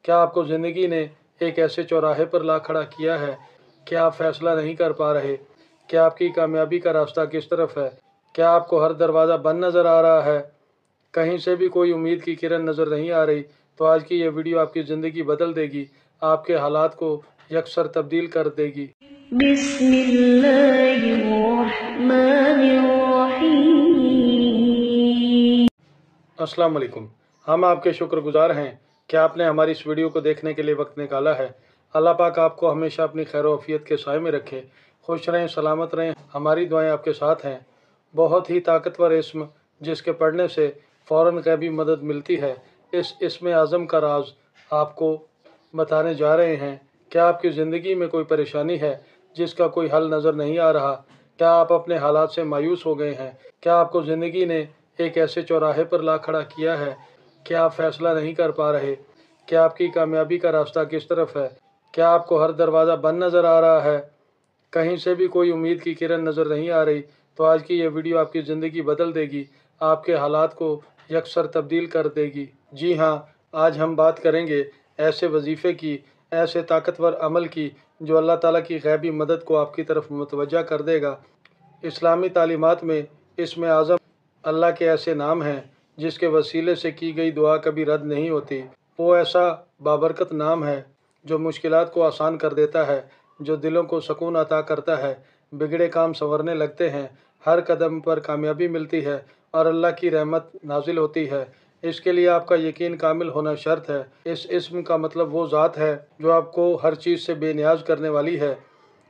क्या आपको ज़िंदगी ने एक ऐसे चौराहे पर ला खड़ा किया है कि आप फैसला नहीं कर पा रहे? क्या आपकी कामयाबी का रास्ता किस तरफ है? क्या आपको हर दरवाज़ा बंद नज़र आ रहा है? कहीं से भी कोई उम्मीद की किरण नज़र नहीं आ रही? तो आज की ये वीडियो आपकी ज़िंदगी बदल देगी, आपके हालात को यकसर तब्दील कर देगी। अस्सलाम वालेकुम। हम आपके शुक्रगुजार हैं कि आपने हमारी इस वीडियो को देखने के लिए वक्त निकाला है। अल्लाह पाक आपको हमेशा अपनी खैर वफ़ियत के साए में रखे। खुश रहें, सलामत रहें। हमारी दुआएं आपके साथ हैं। बहुत ही ताकतवर इस्म जिसके पढ़ने से फ़ौरन गैबी मदद मिलती है, इस इस्म आज़म का राज आपको बताने जा रहे हैं। क्या आपकी ज़िंदगी में कोई परेशानी है जिसका कोई हल नज़र नहीं आ रहा? क्या आप अपने हालात से मायूस हो गए हैं? क्या आपको ज़िंदगी ने एक ऐसे चौराहे पर ला खड़ा किया है कि आप फैसला नहीं कर पा रहे? क्या आपकी कामयाबी का रास्ता किस तरफ है? क्या आपको हर दरवाज़ा बंद नज़र आ रहा है? कहीं से भी कोई उम्मीद की किरण नज़र नहीं आ रही? तो आज की ये वीडियो आपकी ज़िंदगी बदल देगी, आपके हालात को यकसर तब्दील कर देगी। जी हाँ, आज हम बात करेंगे ऐसे वजीफ़े की, ऐसे ताकतवर अमल की जो अल्लाह ताला की गैबी मदद को आपकी तरफ मुतवज्जा कर देगा। इस्लामी तालीमात में इस्म आज़म अल्लाह के ऐसे नाम हैं जिसके वसीले से की गई दुआ कभी रद्द नहीं होती। वो ऐसा बाबरकत नाम है जो मुश्किलात को आसान कर देता है, जो दिलों को सुकून अता करता है, बिगड़े काम संवरने लगते हैं, हर कदम पर कामयाबी मिलती है और अल्लाह की रहमत नाजिल होती है। इसके लिए आपका यकीन कामिल होना शर्त है। इस इस्म का मतलब वो ज़ात है जो आपको हर चीज़ से बेनियाज करने वाली है।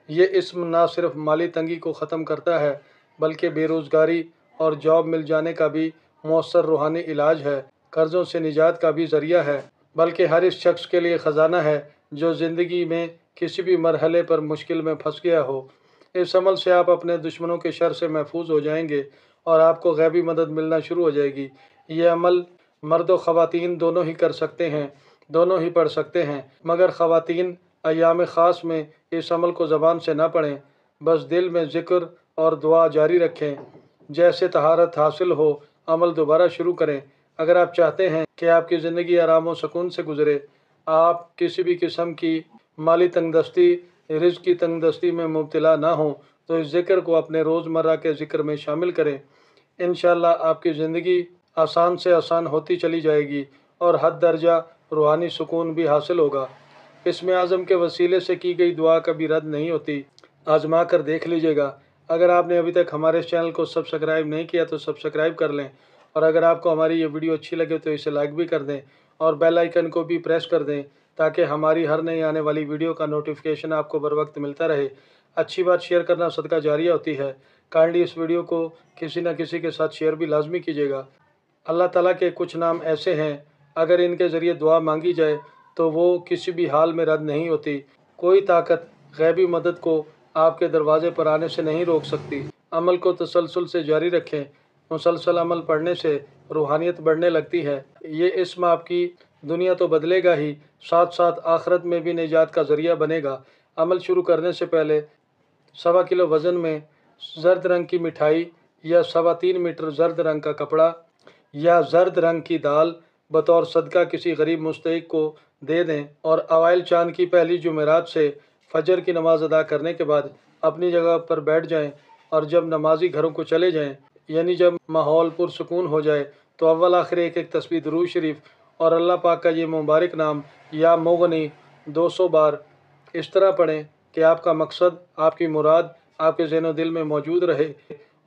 ये इस्म ना सिर्फ माली तंगी को ख़त्म करता है बल्कि बेरोज़गारी और जॉब मिल जाने का भी मौसर रूहानी इलाज है, कर्ज़ों से निजात का भी ज़रिया है, बल्कि हर इस शख्स के लिए ख़जाना है जो ज़िंदगी में किसी भी मरहले पर मुश्किल में फंस गया हो। इस अमल से आप अपने दुश्मनों के शर से महफूज हो जाएंगे और आपको गैबी मदद मिलना शुरू हो जाएगी। ये अमल मर्द व ख़वातीन दोनों ही कर सकते हैं, दोनों ही पढ़ सकते हैं, मगर ख़वातीन अय्याम ख़ास में इस अमल को ज़बान से ना पढ़ें, बस दिल में ज़िक्र और दुआ जारी रखें। जैसे तहारत हासिल हो, अमल दोबारा शुरू करें। अगर आप चाहते हैं कि आपकी ज़िंदगी आराम व सुकून से गुजरे, आप किसी भी किस्म की माली तंगदस्ती, रिज़्क़ की तंगदस्ती में मुब्तला ना हो, तो इस ज़िक्र को अपने रोज़मर्रा के ज़िक्र में शामिल करें। इंशाअल्लाह आपकी ज़िंदगी आसान से आसान होती चली जाएगी और हद दर्जा रूहानी सुकून भी हासिल होगा। इस्म आज़म के वसीले से की गई दुआ कभी रद्द नहीं होती। आजमा कर देख लीजिएगा। अगर आपने अभी तक हमारे इस चैनल को सब्सक्राइब नहीं किया तो सब्सक्राइब कर लें, और अगर आपको हमारी ये वीडियो अच्छी लगे तो इसे लाइक भी कर दें और बेल आइकन को भी प्रेस कर दें ताकि हमारी हर नई आने वाली वीडियो का नोटिफिकेशन आपको बर वक्त मिलता रहे। अच्छी बात शेयर करना सदका जारिया होती है। काइंडली इस वीडियो को किसी न किसी के साथ शेयर भी लाजमी कीजिएगा। अल्लाह ताला के कुछ नाम ऐसे हैं, अगर इनके ज़रिए दुआ मांगी जाए तो वो किसी भी हाल में रद्द नहीं होती। कोई ताकत गैबी मदद को आपके दरवाज़े पर आने से नहीं रोक सकती। अमल को तसलसल से जारी रखें। मुसलसल अमल पढ़ने से रूहानियत बढ़ने लगती है। ये इस्म आपकी दुनिया तो बदलेगा ही, साथ साथ आखिरत में भी निजात का ज़रिया बनेगा। अमल शुरू करने से पहले 1.25 किलो वज़न में ज़र्द रंग की मिठाई या 3.25 मीटर ज़र्द रंग का कपड़ा या ज़र्द रंग की दाल बतौर सदका किसी गरीब मुस्तहिक को दे दें और अवाइल चांद की पहली जुमेरात से फजर की नमाज़ अदा करने के बाद अपनी जगह पर बैठ जाएं और जब नमाजी घरों को चले जाएं, यानी जब माहौल पुरसुकून हो जाए, तो अव्वल आखिर एक एक तस्बीह दुरूद शरीफ और अल्लाह पाक का ये मुबारक नाम या मुगनी 200 बार इस तरह पढ़ें कि आपका मकसद, आपकी मुराद आपके ज़हन दिल में मौजूद रहे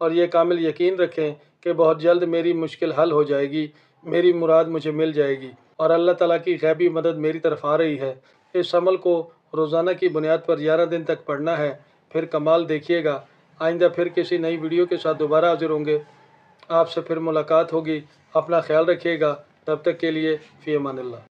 और ये कामिल यकीन रखें कि बहुत जल्द मेरी मुश्किल हल हो जाएगी, मेरी मुराद मुझे मिल जाएगी और अल्लाह ताला की गैबी मदद मेरी तरफ आ रही है। इस अमल को रोज़ाना की बुनियाद पर 11 दिन तक पढ़ना है, फिर कमाल देखिएगा। आइंदा फिर किसी नई वीडियो के साथ दोबारा हाजिर होंगे, आपसे फिर मुलाकात होगी। अपना ख्याल रखिएगा। तब तक के लिए फ़ी अमानिल्लाह।